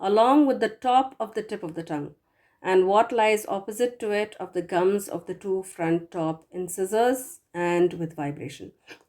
along with the top of the tip of the tongue and what lies opposite to it of the gums of the 2 front top incisors and with vibration।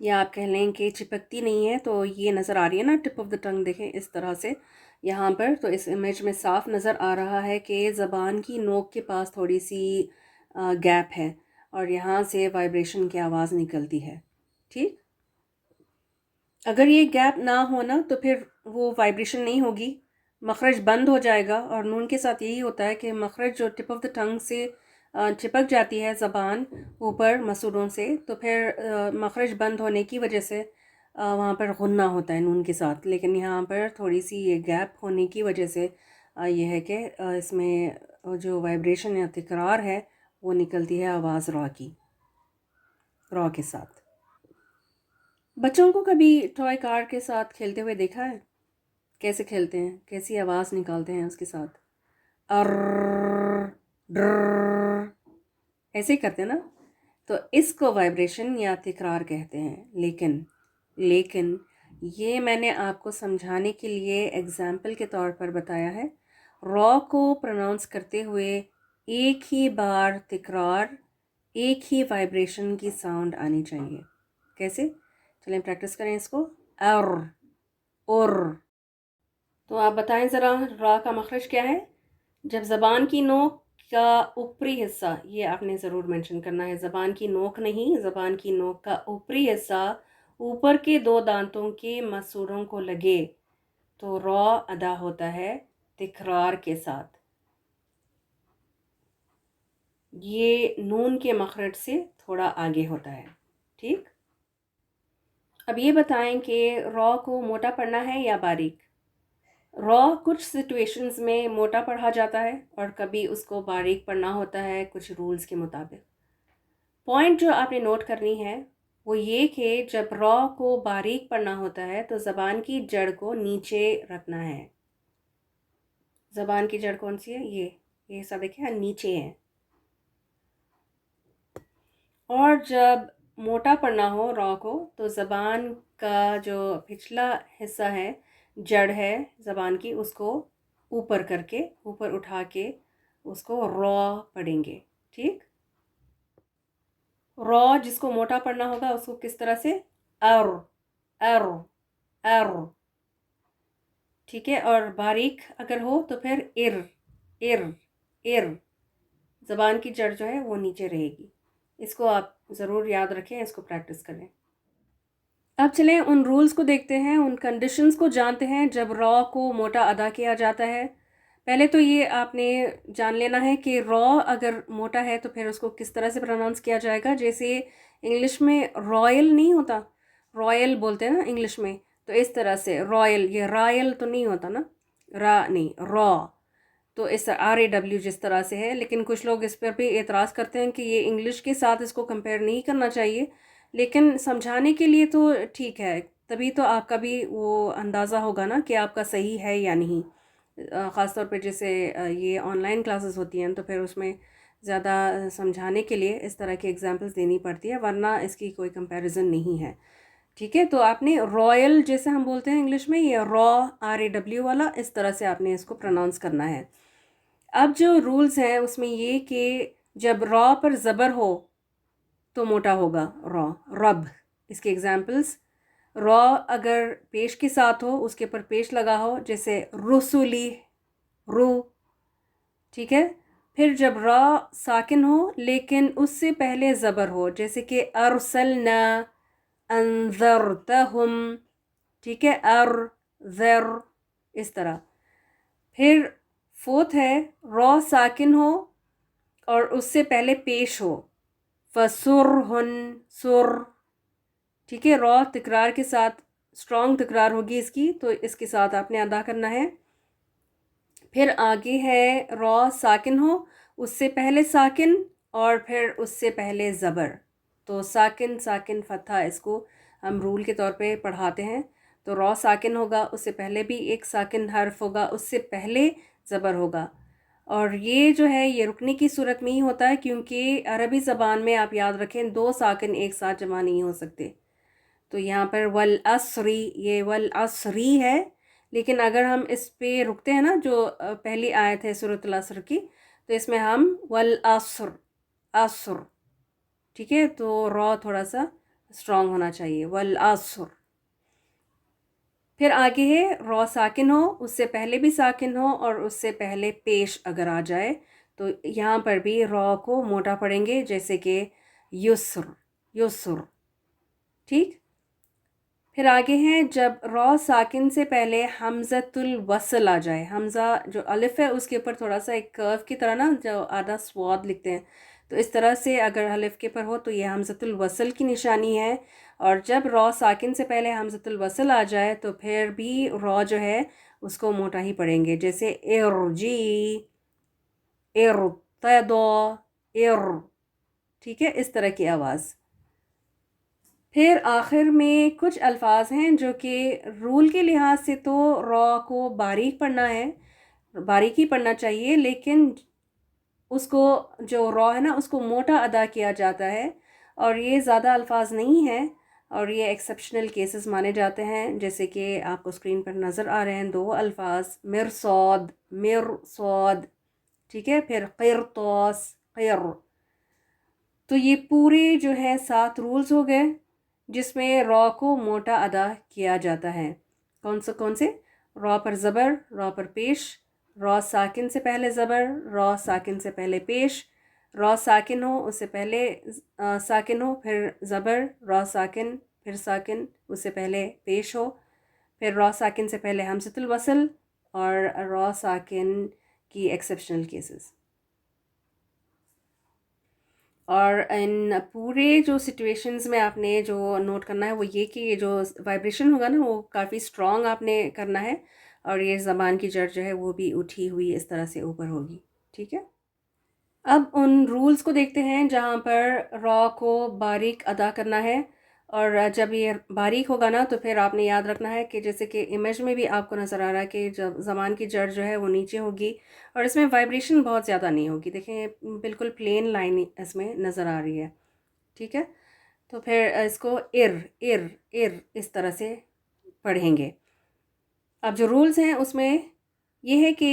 یا آپ کہہ لیں کہ چپکتی نہیں ہے. تو یہ نظر آ رہی ہے نا ٹپ آف دا ٹنگ، دیکھیں اس طرح سے یہاں پر. تو اس امیج میں صاف نظر آ رہا ہے کہ زبان کی نوک کے پاس تھوڑی سی گیپ ہے اور یہاں سے وائبریشن کی آواز نکلتی ہے. ٹھیک، اگر یہ گیپ نہ ہونا تو پھر وہ وائبریشن نہیں ہوگی، مخرج بند ہو جائے گا. اور نون کے ساتھ یہی ہوتا ہے کہ مخرج جو ٹپ آف دا ٹنگ سے چپک جاتی ہے زبان اوپر مسوڑوں سے، تو پھر مخرج بند ہونے کی وجہ سے وہاں پر غنہ ہوتا ہے نون کے ساتھ. لیکن یہاں پر تھوڑی سی یہ گیپ ہونے کی وجہ سے یہ ہے کہ اس میں جو وائبریشن یا تکرار ہے وہ نکلتی ہے آواز را کی، را کے ساتھ. بچوں کو کبھی ٹوائے کار کے ساتھ کھیلتے ہوئے دیکھا ہے؟ کیسے کھیلتے ہیں، کیسی آواز نکالتے ہیں اس کے ساتھ؟ ار ڈر، ایسے ہی کرتے ہیں نا. تو اس کو وائبریشن یا تکرار کہتے ہیں. لیکن یہ میں نے آپ کو سمجھانے کے لیے ایگزامپل کے طور پر بتایا ہے. را کو پروناؤنس کرتے ہوئے ایک ہی بار تکرار، ایک ہی وائبریشن کی ساؤنڈ آنی چاہیے. کیسے؟ چلیں پریکٹس کریں اس کو. اور تو آپ بتائیں ذرا را کا مخرج کیا ہے؟ جب زبان کی نوک کا اوپری حصہ، یہ آپ نے ضرور مینشن کرنا ہے، زبان کی نوک نہیں، زبان کی نوک کا اوپری حصہ اوپر کے 2 دانتوں کے مسوڑوں کو لگے تو را ادا ہوتا ہے تکرار کے ساتھ. یہ نون کے مخرج سے تھوڑا آگے ہوتا ہے. ٹھیک، اب یہ بتائیں کہ را کو موٹا پڑھنا ہے یا باریک؟ را کچھ سچویشنز میں موٹا پڑھا جاتا ہے اور کبھی اس کو باریک پڑھنا ہوتا ہے کچھ رولز کے مطابق. پوائنٹ جو آپ نے نوٹ کرنی ہے وہ یہ کہ جب را کو باریک پڑھنا ہوتا ہے تو زبان کی جڑ کو نیچے رکھنا ہے. زبان کی جڑ کون سی ہے؟ یہ حصہ دیکھیں نیچے ہے. اور جب موٹا پڑھنا ہو را کو تو زبان کا جو پچھلا حصہ ہے، جڑ ہے زبان کی، اس کو اوپر کر کے، اوپر اٹھا کے اس کو را پڑھیں گے. ٹھیک، را جس کو موٹا پڑھنا ہوگا اس کو کس طرح سے؟ ار. ٹھیک ہے، اور باریک اگر ہو تو پھر ار. زبان کی جڑ جو ہے وہ نیچے رہے گی. اس کو آپ ضرور یاد رکھیں، اس کو پریکٹس کریں. اب چلیں ان رولز کو دیکھتے ہیں، ان کنڈیشنز کو جانتے ہیں جب را کو موٹا ادا کیا جاتا ہے. پہلے تو یہ آپ نے جان لینا ہے کہ را اگر موٹا ہے تو پھر اس کو کس طرح سے پروناؤنس کیا جائے گا. جیسے انگلش میں رائل نہیں ہوتا، رائل بولتے ہیں نا انگلش میں، تو اس طرح سے رائل، یہ رائل تو نہیں ہوتا نا، را نہیں، را. تو اس RAW جس طرح سے ہے. لیکن کچھ لوگ اس پر بھی اعتراض کرتے ہیں کہ یہ انگلش کے ساتھ اس کو کمپیئر نہیں کرنا چاہیے. لیکن سمجھانے کے لیے تو ٹھیک ہے، تبھی تو آپ کا بھی وہ اندازہ ہوگا نا کہ آپ کا صحیح ہے یا نہیں. خاص طور پہ جیسے یہ آن لائن کلاسز ہوتی ہیں تو پھر اس میں زیادہ سمجھانے کے لیے اس طرح کی ایگزامپلس دینی پڑتی ہے، ورنہ اس کی کوئی کمپیریزن نہیں ہے. ٹھیک ہے، تو آپ نے رائل جیسے ہم بولتے ہیں انگلش میں، یہ RAW والا اس طرح سے آپ نے اس کو پروناؤنس کرنا ہے. اب جو رولز ہیں اس میں یہ کہ جب را پر زبر ہو تو موٹا ہوگا را، رب. اس کے ایگزامپلس، را اگر پیش کے ساتھ ہو، اس کے پر پیش لگا ہو، جیسے رسولی، رو. ٹھیک ہے، پھر جب را ساکن ہو لیکن اس سے پہلے زبر ہو، جیسے کہ ارسلنا، انذرتہم. ٹھیک ہے، ذر، اس طرح. پھر فوت ہے را ساکن ہو اور اس سے پہلے پیش ہو، فسرہن، سر. ٹھیک ہے، را تکرار کے ساتھ، اسٹرانگ تکرار ہوگی اس کی، تو اس کے ساتھ آپ نے ادا کرنا ہے. پھر آگے ہے را ساکن ہو، اس سے پہلے ساکن اور پھر اس سے پہلے زبر. تو ساکن ساکن فتحہ اس کو ہم رول کے طور پہ پڑھاتے ہیں. تو را ساکن ہوگا، اس سے پہلے بھی ایک ساکن حرف ہوگا، اس سے پہلے زبر ہوگا. اور یہ جو ہے یہ رکنے کی صورت میں ہی ہوتا ہے، کیونکہ عربی زبان میں آپ یاد رکھیں 2 ساکن ایک ساتھ جمع نہیں ہو سکتے. تو یہاں پر والعصری، یہ والعصری ہے. لیکن اگر ہم اس پہ رکتے ہیں نا، جو پہلی آیت ہے سورۃ العصر کی، تو اس میں ہم والعصر، عصر. ٹھیک ہے، تو را تھوڑا سا اسٹرانگ ہونا چاہیے، والعصر. پھر آگے ہے را ساکن ہو، اس سے پہلے بھی ساکن ہو اور اس سے پہلے پیش اگر آ جائے تو یہاں پر بھی را کو موٹا پڑھیں گے، جیسے کہ یسر، یسر. ٹھیک. پھر آگے ہیں جب را ساکن سے پہلے حمزۃ الوصل آ جائے، حمزہ جو الف ہے اس کے اوپر تھوڑا سا ایک کرو کی طرح نا جو آدھا سواد لکھتے ہیں، تو اس طرح سے اگر الف کے پر ہو تو یہ حمزۃ الوصل کی نشانی ہے. اور جب را ساکن سے پہلے حمزۃ الوصل آ جائے تو پھر بھی را جو ہے اس کو موٹا ہی پڑھیں گے، جیسے ارجی، ارتضی، ار. ٹھیک ہے، اس طرح کی آواز. پھر آخر میں کچھ الفاظ ہیں جو کہ رول کے لحاظ سے تو را کو باریک پڑھنا ہے، باریک ہی پڑھنا چاہیے، لیکن اس کو جو را ہے نا اس کو موٹا ادا کیا جاتا ہے، اور یہ زیادہ الفاظ نہیں ہیں اور یہ ایکسیپشنل کیسز مانے جاتے ہیں، جیسے کہ آپ کو اسکرین پر نظر آ رہے ہیں 2 الفاظ، مرصاد، مرصاد. ٹھیک ہے. پھر قرطاس، قر. تو یہ پورے جو ہے 7 رولز ہو گئے جس میں را کو موٹا ادا کیا جاتا ہے. کون سے؟ را پر زبر، را پر پیش، را ساکن سے پہلے زبر، را ساکن سے پہلے پیش، را ساکن ہو اس سے پہلے ساکن ہو پھر زبر، را ساکن پھر ساکن اس سے پہلے پیش ہو، پھر را ساکن سے پہلے حمزۃ الوصل، اور را ساکن کی ایکسیپشنل کیسز. اور ان پورے جو سچویشنز میں آپ نے جو نوٹ کرنا ہے وہ یہ کہ یہ جو وائبریشن ہوگا نا وہ کافی اسٹرانگ آپ نے کرنا ہے، اور یہ زبان کی جڑ جو ہے وہ بھی اٹھی ہوئی اس طرح سے اوپر ہوگی. ٹھیک ہے. اب ان رولز کو دیکھتے ہیں جہاں پر را کو باریک ادا کرنا ہے، اور جب یہ باریک ہوگا نا تو پھر آپ نے یاد رکھنا ہے کہ جیسے کہ امیج میں بھی آپ کو نظر آ رہا ہے کہ جب زبان کی جڑ جو ہے وہ نیچے ہوگی اور اس میں وائبریشن بہت زیادہ نہیں ہوگی. دیکھیں بالکل پلین لائن اس میں نظر آ رہی ہے. ٹھیک ہے. تو پھر اس کو ار ار ار اس طرح سے پڑھیں گے. اب جو رولز ہیں اس میں یہ ہے کہ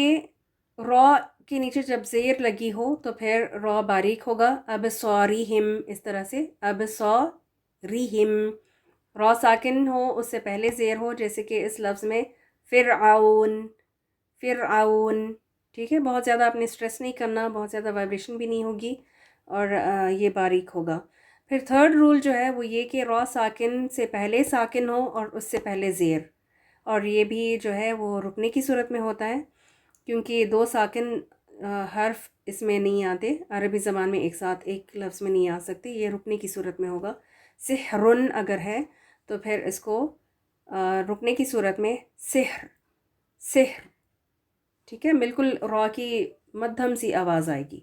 را کے نیچے جب زیر لگی ہو تو پھر را باریک ہوگا. اب صارہم اس طرح سے، اب صارہم. را ساکن ہو اس سے پہلے زیر ہو، جیسے کہ اس لفظ میں فرعون، فرعون. ٹھیک ہے. بہت زیادہ آپ نے اسٹریس نہیں کرنا، بہت زیادہ وائبریشن بھی نہیں ہوگی، اور یہ باریک ہوگا. پھر تھرڈ رول جو ہے وہ یہ کہ را ساکن سے پہلے ساکن ہو اور اس سے پہلے زیر، اور یہ بھی جو ہے وہ رکنے کی صورت میں ہوتا ہے، کیونکہ 2 ساکن حرف اس میں نہیں آتے عربی زبان میں ایک ساتھ ایک لفظ میں نہیں آ سکتے، یہ رکنے کی صورت میں ہوگا. سحرن اگر ہے تو پھر اس کو رکنے کی صورت میں سحر، سحر. ٹھیک ہے. بالکل را کی مدھم سی آواز آئے گی.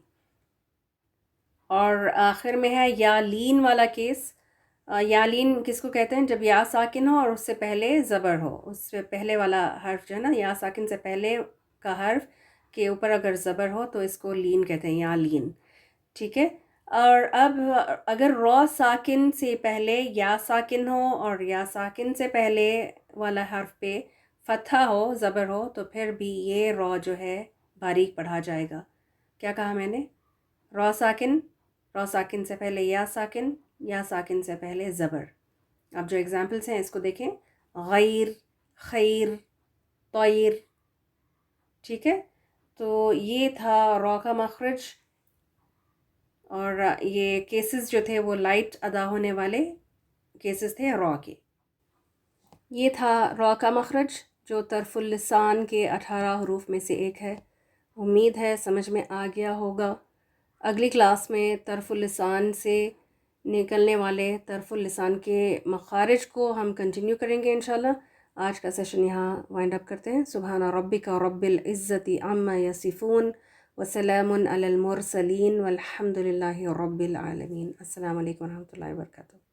اور آخر میں ہے یا لین والا کیس. یا لین کس کو کہتے ہیں؟ جب یا ساکن ہو اور اس سے پہلے زبر ہو، اس سے پہلے والا حرف جو ہے نا، یا ساکن سے پہلے کا حرف کے اوپر اگر زبر ہو تو اس کو لین کہتے ہیں، یا لین. ٹھیک ہے. اور اب اگر را ساکن سے پہلے یا ساکن ہو اور یا ساکن سے پہلے والا حرف پہ فتحہ ہو، زبر ہو، تو پھر بھی یہ را جو ہے باریک پڑھا جائے گا. کیا کہا میں نے؟ را ساکن، را ساکن سے پہلے یا ساکن، یا ساکن سے پہلے زبر. اب جو ایگزامپلس ہیں اس کو دیکھیں، غیر، خیر، طیر. ٹھیک ہے. تو یہ تھا را کا مخرج، اور یہ کیسز جو تھے وہ لائٹ ادا ہونے والے کیسز تھے را کے. یہ تھا را کا مخرج جو طرف اللسان کے 18 حروف میں سے ایک ہے. امید ہے سمجھ میں آ گیا ہوگا. اگلی کلاس میں طرف اللسان سے نکلنے والے طرف اللسان کے مخارج کو ہم کنٹینیو کریں گے انشاءاللہ. آج کا سیشن یہاں وائنڈ اپ کرتے ہیں. سبحان ربک رب العزت عما یصفون وسلام علی المرسلین والحمد للہ رب العالمین. السلام علیکم ورحمۃ اللہ وبرکاتہ.